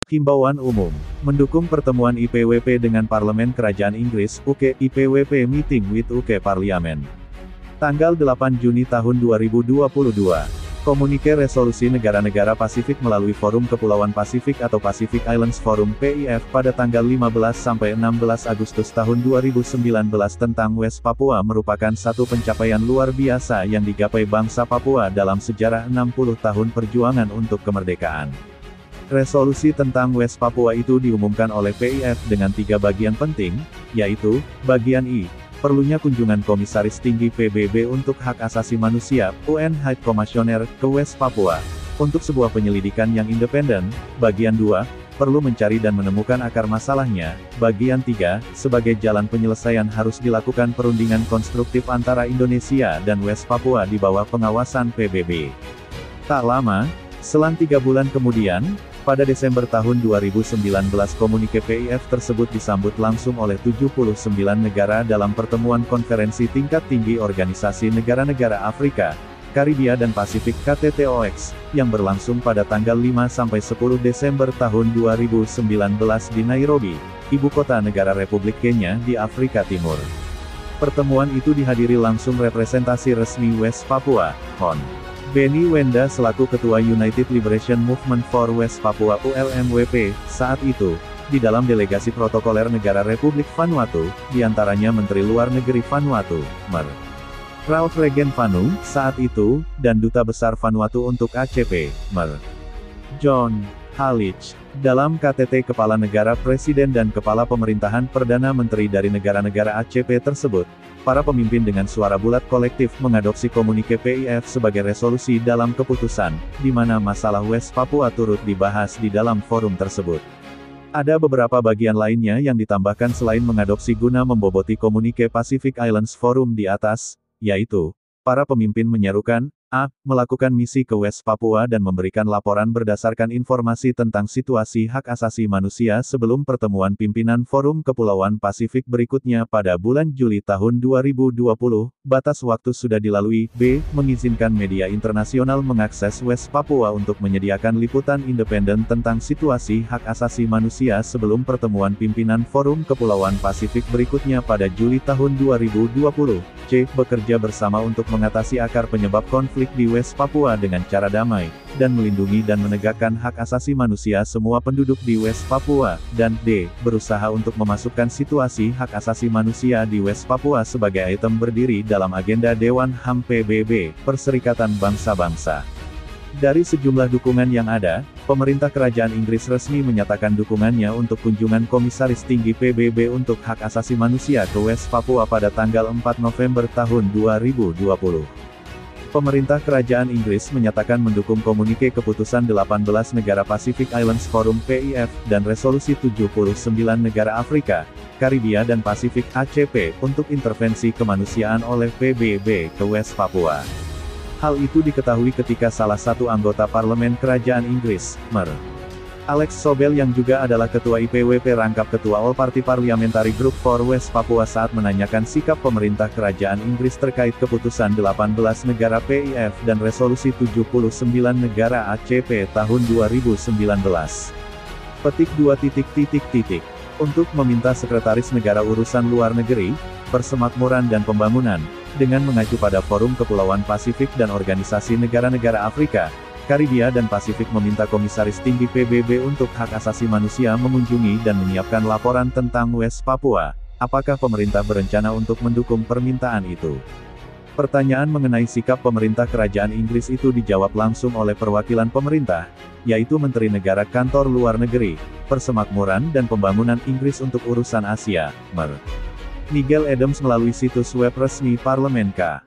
Himbauan umum. Mendukung pertemuan IPWP dengan Parlemen Kerajaan Inggris, UK, IPWP Meeting with UK Parliament. Tanggal 8 Juni tahun 2022. Komunike Resolusi Negara-Negara Pasifik melalui Forum Kepulauan Pasifik atau Pacific Islands Forum PIF pada tanggal 15-16 Agustus tahun 2019 tentang West Papua merupakan satu pencapaian luar biasa yang digapai bangsa Papua dalam sejarah 60 tahun perjuangan untuk kemerdekaan. Resolusi tentang West Papua itu diumumkan oleh PIF dengan 3 bagian penting, yaitu, bagian I, perlunya kunjungan Komisaris Tinggi PBB untuk Hak Asasi Manusia, UN High Commissioner, ke West Papua, untuk sebuah penyelidikan yang independen. Bagian 2, perlu mencari dan menemukan akar masalahnya. Bagian 3, sebagai jalan penyelesaian harus dilakukan perundingan konstruktif antara Indonesia dan West Papua di bawah pengawasan PBB. Tak lama, selang 3 bulan kemudian, pada Desember tahun 2019 komunike PIF tersebut disambut langsung oleh 79 negara dalam pertemuan konferensi tingkat tinggi Organisasi Negara-Negara Afrika, Karibia dan Pasifik KTTOX, yang berlangsung pada tanggal 5-10 Desember tahun 2019 di Nairobi, ibu kota negara Republik Kenya di Afrika Timur. Pertemuan itu dihadiri langsung representasi resmi West Papua, Hon. Benny Wenda selaku Ketua United Liberation Movement for West Papua ULMWP, saat itu, di dalam delegasi protokoler negara Republik Vanuatu, diantaranya Menteri Luar Negeri Vanuatu, Mer. Ralph Regen Vanu, saat itu, dan Duta Besar Vanuatu untuk ACP, Mer. John Halich. Dalam KTT Kepala Negara Presiden dan Kepala Pemerintahan Perdana Menteri dari negara-negara ACP tersebut, para pemimpin dengan suara bulat kolektif mengadopsi komunike PIF sebagai resolusi dalam keputusan, di mana masalah West Papua turut dibahas di dalam forum tersebut. Ada beberapa bagian lainnya yang ditambahkan selain mengadopsi guna memboboti komunike Pacific Islands Forum di atas, yaitu, para pemimpin menyerukan, A. Melakukan misi ke West Papua dan memberikan laporan berdasarkan informasi tentang situasi hak asasi manusia sebelum pertemuan pimpinan Forum Kepulauan Pasifik berikutnya pada bulan Juli tahun 2020, batas waktu sudah dilalui. B. Mengizinkan media internasional mengakses West Papua untuk menyediakan liputan independen tentang situasi hak asasi manusia sebelum pertemuan pimpinan Forum Kepulauan Pasifik berikutnya pada Juli tahun 2020. C. Bekerja bersama untuk mengatasi akar penyebab konflik di West Papua dengan cara damai, dan melindungi dan menegakkan hak asasi manusia semua penduduk di West Papua, dan D. Berusaha untuk memasukkan situasi hak asasi manusia di West Papua sebagai item berdiri dalam agenda Dewan HAM PBB, Perserikatan Bangsa-Bangsa. Dari sejumlah dukungan yang ada, pemerintah Kerajaan Inggris resmi menyatakan dukungannya untuk kunjungan Komisaris Tinggi PBB untuk Hak Asasi Manusia ke West Papua pada tanggal 4 November tahun 2020. Pemerintah Kerajaan Inggris menyatakan mendukung komunike keputusan 18 negara Pacific Islands Forum PIF, dan resolusi 79 negara Afrika, Karibia dan Pasifik ACP, untuk intervensi kemanusiaan oleh PBB ke West Papua. Hal itu diketahui ketika salah satu anggota Parlemen Kerajaan Inggris, Mer. Alex Sobel yang juga adalah Ketua IPWP rangkap Ketua All Party Parliamentary Group for West Papua saat menanyakan sikap pemerintah Kerajaan Inggris terkait keputusan 18 negara PIF dan resolusi 79 negara ACP tahun 2019. Petik 2. Untuk meminta Sekretaris Negara Urusan Luar Negeri, Persemakmuran dan Pembangunan, dengan mengacu pada Forum Kepulauan Pasifik dan Organisasi Negara-Negara Afrika, Karibia dan Pasifik meminta Komisaris Tinggi PBB untuk Hak Asasi Manusia mengunjungi dan menyiapkan laporan tentang West Papua. Apakah pemerintah berencana untuk mendukung permintaan itu? Pertanyaan mengenai sikap pemerintah Kerajaan Inggris itu dijawab langsung oleh perwakilan pemerintah, yaitu Menteri Negara Kantor Luar Negeri, Persemakmuran dan Pembangunan Inggris untuk Urusan Asia, Mer. Nigel Adams melalui situs web resmi Parlemen K.